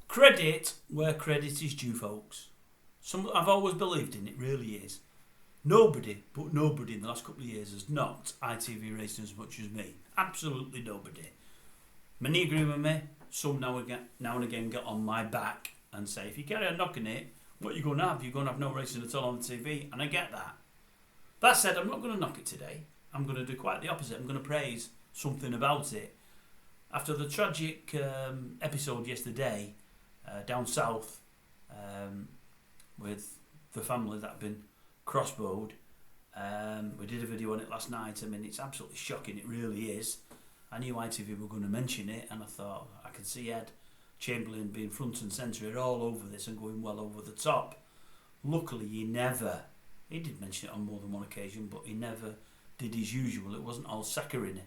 Credit where credit is due, folks. I've always believed in it, really is. Nobody in the last couple of years has knocked ITV racing as much as me. Absolutely nobody. Many agree with me. Some now and again get on my back and say, if you carry on knocking it, what are you going to have? You're going to have no racing at all on the TV. And I get that. That said, I'm not going to knock it today. I'm going to do quite the opposite. I'm going to praise something about it. After the tragic episode yesterday down south with the family that had been crossbowed, we did a video on it last night. I mean, it's absolutely shocking. It really is. I knew ITV were going to mention it, and I thought I could see Ed Chamberlain being front and centre all over this and going well over the top. Luckily, he did mention it on more than one occasion, but he never did his usual. It wasn't all saccharine.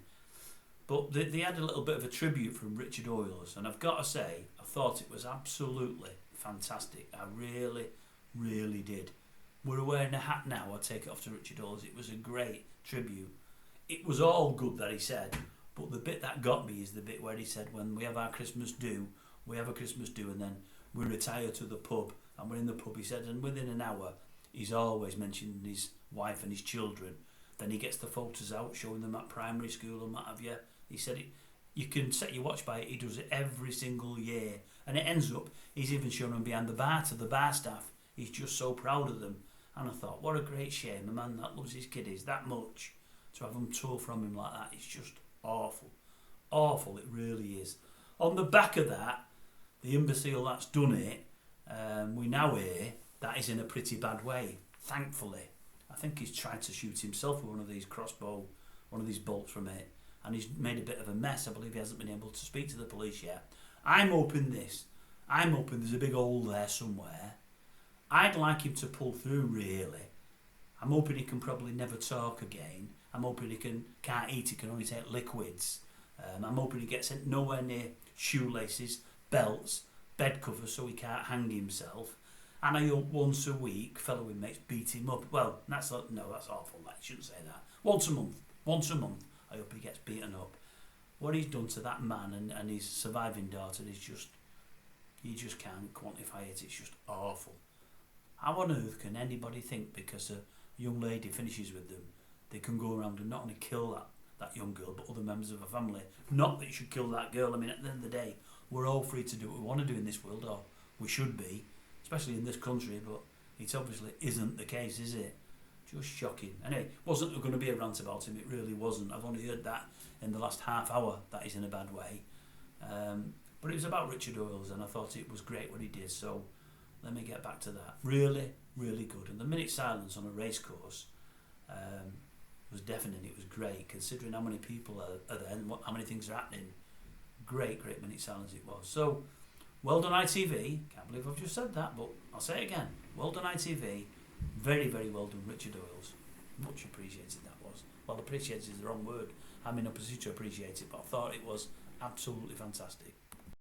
But they had a little bit of a tribute from Richard Hoiles, and I've got to say, I thought it was absolutely fantastic. I really, really did. We're wearing a hat now. I take it off to Richard Hoiles. It was a great tribute. It was all good that he said, but the bit that got me is the bit where he said, when we have our Christmas do, we have a Christmas do, and then we retire to the pub, and we're in the pub, he said, and within an hour, he's always mentioned his wife and his children. Then he gets the photos out, showing them at primary school and what have you. He said, you can set your watch by it, he does it every single year. And it ends up, he's even shown them behind the bar to the bar staff. He's just so proud of them. And I thought, what a great shame, a man that loves his kiddies that much, to have them tour from him like that. It's just awful. Awful, it really is. On the back of that, the imbecile that's done it, we now hear that he's in a pretty bad way, thankfully. I think he's tried to shoot himself with one of these crossbow, one of these bolts from it, and he's made a bit of a mess. I believe he hasn't been able to speak to the police yet. I'm hoping there's a big hole there somewhere. I'd like him to pull through, really. I'm hoping he can probably never talk again. I'm hoping he can't eat, he can only take liquids. I'm hoping he gets nowhere near shoelaces, belts, bed covers, so he can't hang himself. And I hope once a week fellow inmates beat him up. Well, that's awful. That you shouldn't say that. Once a month, I hope he gets beaten up. What he's done to that man and his surviving daughter is just, you just can't quantify it. It's just awful. How on earth can anybody think because a young lady finishes with them, they can go around and not only kill that young girl, but other members of her family? Not that you should kill that girl. I mean, at the end of the day, we're all free to do what we want to do in this world, or we should be, especially in this country, but it obviously isn't the case, is it? Just shocking. Anyway, wasn't going to be a rant about him, it really wasn't. I've only heard that in the last half hour, that he's in a bad way. But it was about Richard Hoiles, and I thought it was great what he did, so let me get back to that. Really, really good. And the minute silence on a race course was deafening. It was great, considering how many people are there and how many things are happening. Great minute silence it was. So, well done ITV. Can't believe I've just said that, but I'll say it again. Well done ITV. Very, very well done Richard Hoiles. Much appreciated that was. Well, appreciated is the wrong word. I'm in a position to appreciate it, but I thought it was absolutely fantastic.